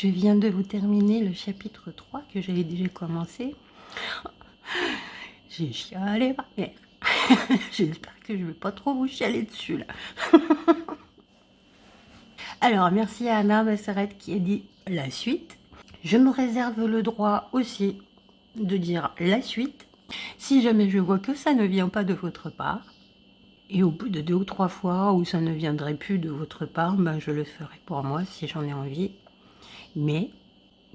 Je viens de vous terminer le chapitre 3 que j'avais déjà commencé. J'ai chialé ma mère. J'espère que je ne vais pas trop vous chialer dessus là. Alors, merci à Anna Masserette qui a dit la suite. Je me réserve le droit aussi de dire la suite. Si jamais je vois que ça ne vient pas de votre part, et au bout de 2 ou 3 fois où ça ne viendrait plus de votre part, ben je le ferai pour moi si j'en ai envie. Mais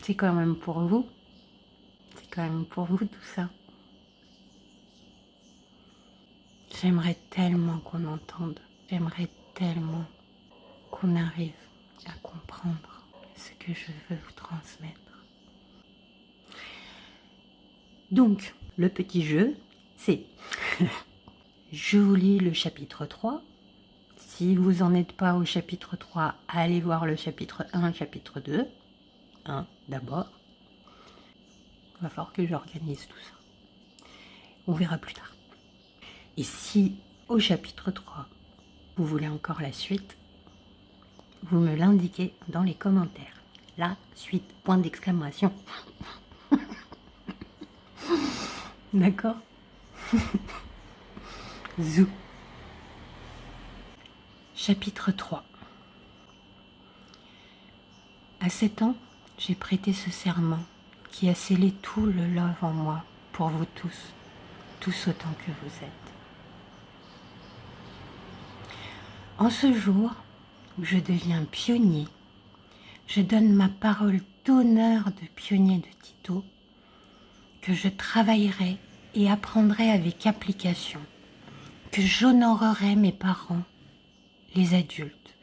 c'est quand même pour vous. C'est quand même pour vous tout ça. J'aimerais tellement qu'on entende. J'aimerais tellement qu'on arrive à comprendre ce que je veux vous transmettre. Donc, le petit jeu, c'est... Je vous lis le chapitre 3. Si vous n'en êtes pas au chapitre 3, allez voir le chapitre 1, chapitre 2. D'abord. Il va falloir que j'organise tout ça. On verra plus tard. Et si au chapitre 3, vous voulez encore la suite, vous me l'indiquez dans les commentaires. La suite, point d'exclamation. D'accord? Zou. Chapitre 3. À 7 ans, j'ai prêté ce serment qui a scellé tout le love en moi pour vous tous autant que vous êtes. En ce jour où je deviens pionnier, je donne ma parole d'honneur de pionnier de Tito que je travaillerai et apprendrai avec application, que j'honorerai mes parents, les adultes,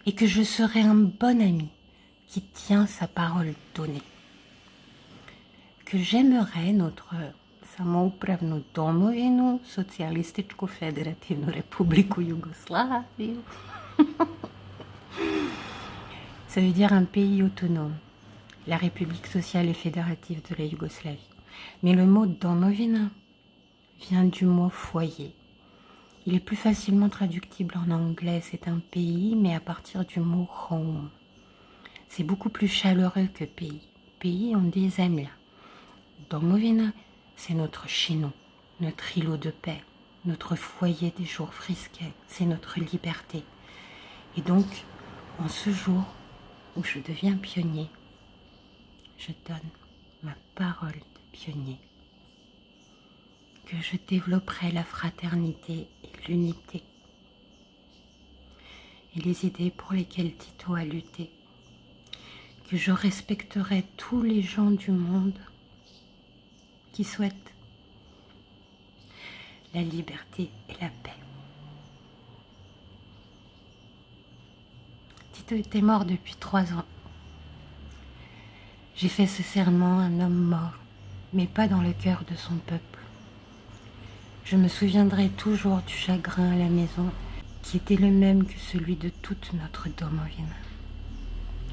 et que je serai un bon ami qui tient sa parole donnée, que j'aimerai notre samoupravnu domovinu, Socijalističku Federativnu Republiku Jugoslaviju. Ça veut dire un pays autonome, la République sociale et fédérative de la Yougoslavie. Mais le mot domovina vient du mot foyer. Il est plus facilement traductible en anglais, c'est un pays, mais à partir du mot home. C'est beaucoup plus chaleureux que pays. Pays, on dit zemlja. Domovina, c'est notre chinou, notre îlot de paix, notre foyer des jours frisquets, c'est notre liberté. Et donc, en ce jour où je deviens pionnier, je donne ma parole de pionnier, que je développerai la fraternité et l'unité, et les idées pour lesquelles Tito a lutté, que je respecterai tous les gens du monde qui souhaitent la liberté et la paix. Tito était mort depuis 3 ans. J'ai fait ce serment un homme mort, mais pas dans le cœur de son peuple. Je me souviendrai toujours du chagrin à la maison, qui était le même que celui de toute notre domovina.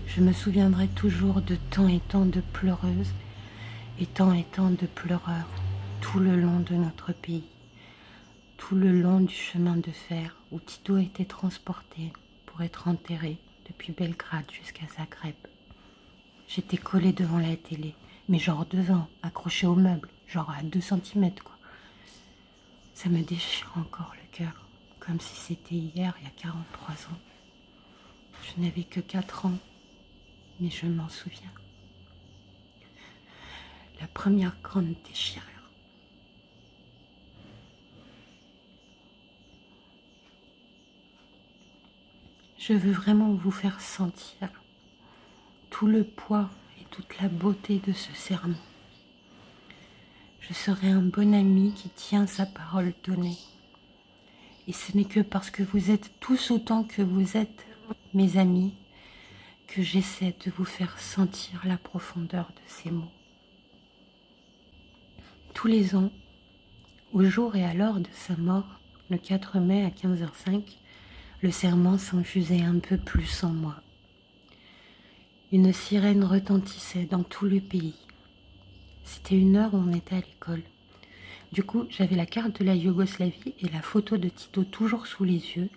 Je me souviendrai toujours de tant et tant de pleureuses et tant de pleureurs tout le long de notre pays, tout le long du chemin de fer où Tito était transporté pour être enterré depuis Belgrade jusqu'à Zagreb. J'étais collée devant la télé, mais genre devant, accrochée au meuble, genre à 2 cm quoi. Ça me déchire encore le cœur, comme si c'était hier, il y a 43 ans. Je n'avais que 4 ans, mais je m'en souviens. La première grande déchirure. Je veux vraiment vous faire sentir tout le poids et toute la beauté de ce serment. Je serai un bon ami qui tient sa parole donnée. Et ce n'est que parce que vous êtes tous autant que vous êtes mes amis que j'essaie de vous faire sentir la profondeur de ces mots. Tous les ans, au jour et à l'heure de sa mort, le 4 mai à 15h05, le serment s'infusait un peu plus en moi. Une sirène retentissait dans tout le pays. C'était une heure où on était à l'école. Du coup, j'avais la carte de la Yougoslavie et la photo de Tito toujours sous les yeux,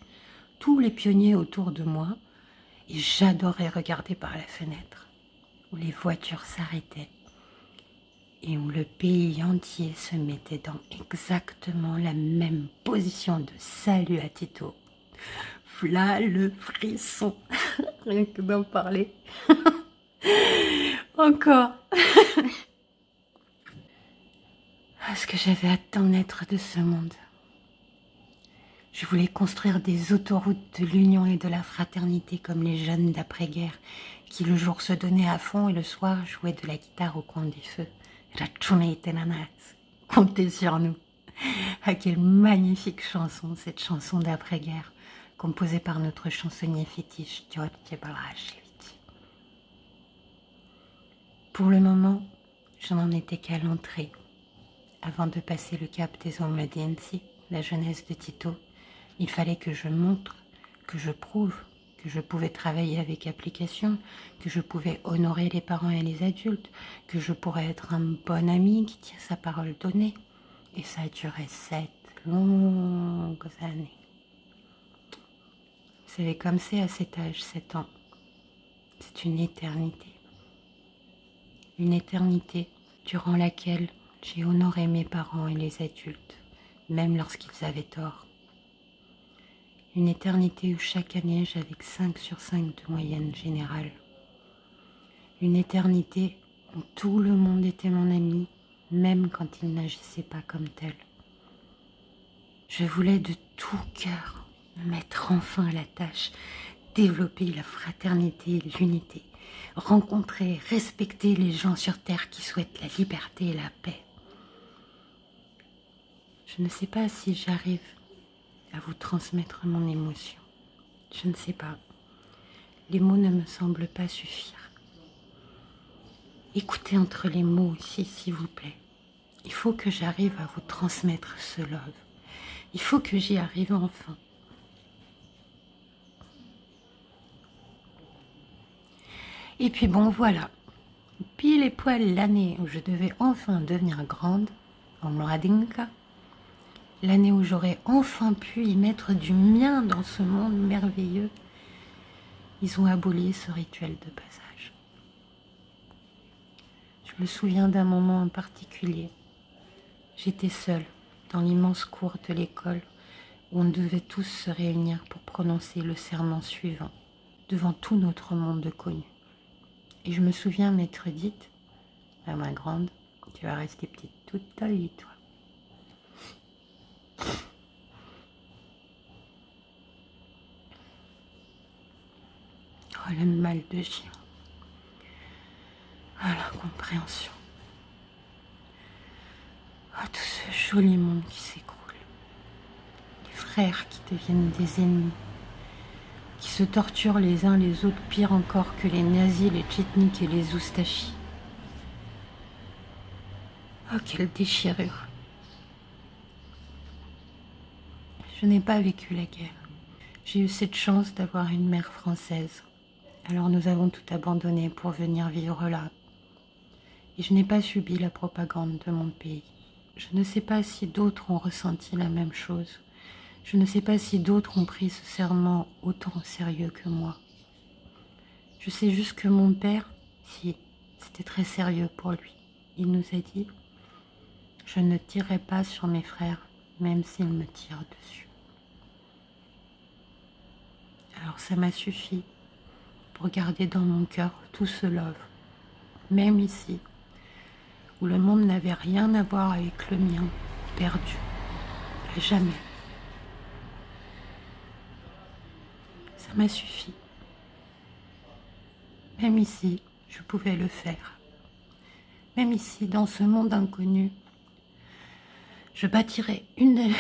tous les pionniers autour de moi, et j'adorais regarder par la fenêtre. où les voitures s'arrêtaient et où le pays entier se mettait dans exactement la même position de salut à Tito. V'là le frisson, rien que d'en parler. Encore. Est-ce que j'avais hâte d'en être de ce monde? Je voulais construire des autoroutes de l'union et de la fraternité comme les jeunes d'après-guerre qui le jour se donnaient à fond et le soir jouaient de la guitare au coin des feux. Rachune tenanas, comptez sur nous. Ah, quelle magnifique chanson, cette chanson d'après-guerre, composée par notre chansonnier fétiche George Balashvili. Pour le moment, je n'en étais qu'à l'entrée. Avant de passer le cap des Ommediensi, la jeunesse de Tito, il fallait que je montre, que je prouve que je pouvais travailler avec application, que je pouvais honorer les parents et les adultes, que je pourrais être un bon ami qui tient sa parole donnée. Et ça a duré 7 longues années. Vous savez, comme c'est à cet âge, 7 ans, c'est une éternité. Une éternité durant laquelle j'ai honoré mes parents et les adultes, même lorsqu'ils avaient tort. Une éternité où chaque année j'avais 5 sur 5 de moyenne générale. Une éternité où tout le monde était mon ami, même quand il n'agissait pas comme tel. Je voulais de tout cœur me mettre enfin à la tâche, développer la fraternité et l'unité, rencontrer, respecter les gens sur terre qui souhaitent la liberté et la paix. Je ne sais pas si j'arrive à vous transmettre mon émotion. Je ne sais pas. Les mots ne me semblent pas suffire. Écoutez entre les mots aussi, s'il vous plaît. Il faut que j'arrive à vous transmettre ce love. Il faut que j'y arrive enfin. Et puis bon, voilà. Pile et poil l'année où je devais enfin devenir grande, en Mladinka, l'année où j'aurais enfin pu y mettre du mien dans ce monde merveilleux, ils ont aboli ce rituel de passage. Je me souviens d'un moment en particulier. J'étais seule dans l'immense cour de l'école où on devait tous se réunir pour prononcer le serment suivant devant tout notre monde connu. Et je me souviens m'être dite, « Ah ma grande, tu vas rester petite toute ta vie, toi. » Oh, le mal de chien. Oh, l'incompréhension. Oh, tout ce joli monde qui s'écroule. Les frères qui deviennent des ennemis, qui se torturent les uns les autres, pire encore que les nazis, les tchétniks et les oustachis. Oh, quelle déchirure. Je n'ai pas vécu la guerre. J'ai eu cette chance d'avoir une mère française. Alors nous avons tout abandonné pour venir vivre là. Et je n'ai pas subi la propagande de mon pays. Je ne sais pas si d'autres ont ressenti la même chose. Je ne sais pas si d'autres ont pris ce serment autant au sérieux que moi. Je sais juste que mon père, si, c'était très sérieux pour lui. Il nous a dit, je ne tirerai pas sur mes frères, même s'ils me tirent dessus. Alors ça m'a suffi pour garder dans mon cœur tout ce love, même ici, où le monde n'avait rien à voir avec le mien, perdu, à jamais. Ça m'a suffi. Même ici, je pouvais le faire. Même ici, dans ce monde inconnu, je bâtirais une...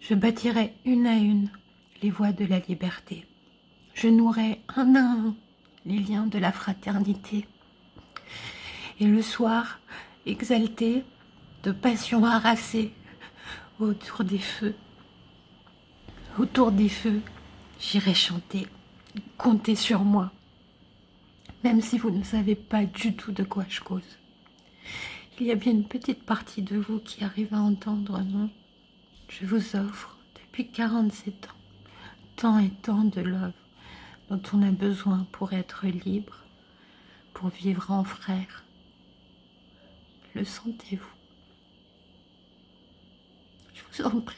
Je bâtirai une à une les voies de la liberté. Je nouerai un à un les liens de la fraternité. Et le soir, exalté de passion harassée autour des feux, j'irai chanter, comptez sur moi, même si vous ne savez pas du tout de quoi je cause. Il y a bien une petite partie de vous qui arrive à entendre, non? Je vous offre, depuis 47 ans, tant et tant de love dont on a besoin pour être libre, pour vivre en frère. Le sentez-vous? Je vous en prie.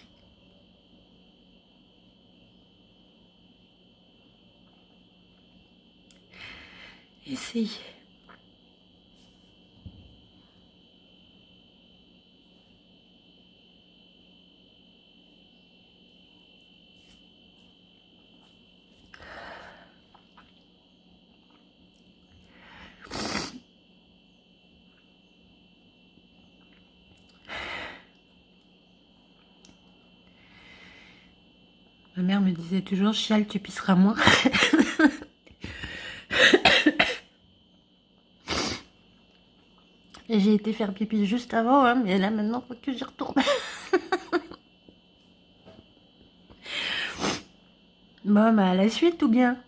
Essayez. Ma mère me disait toujours, chiale, tu pisseras moins. Et j'ai été faire pipi juste avant, hein, mais là maintenant, faut que j'y retourne. Bon, à la suite ou bien?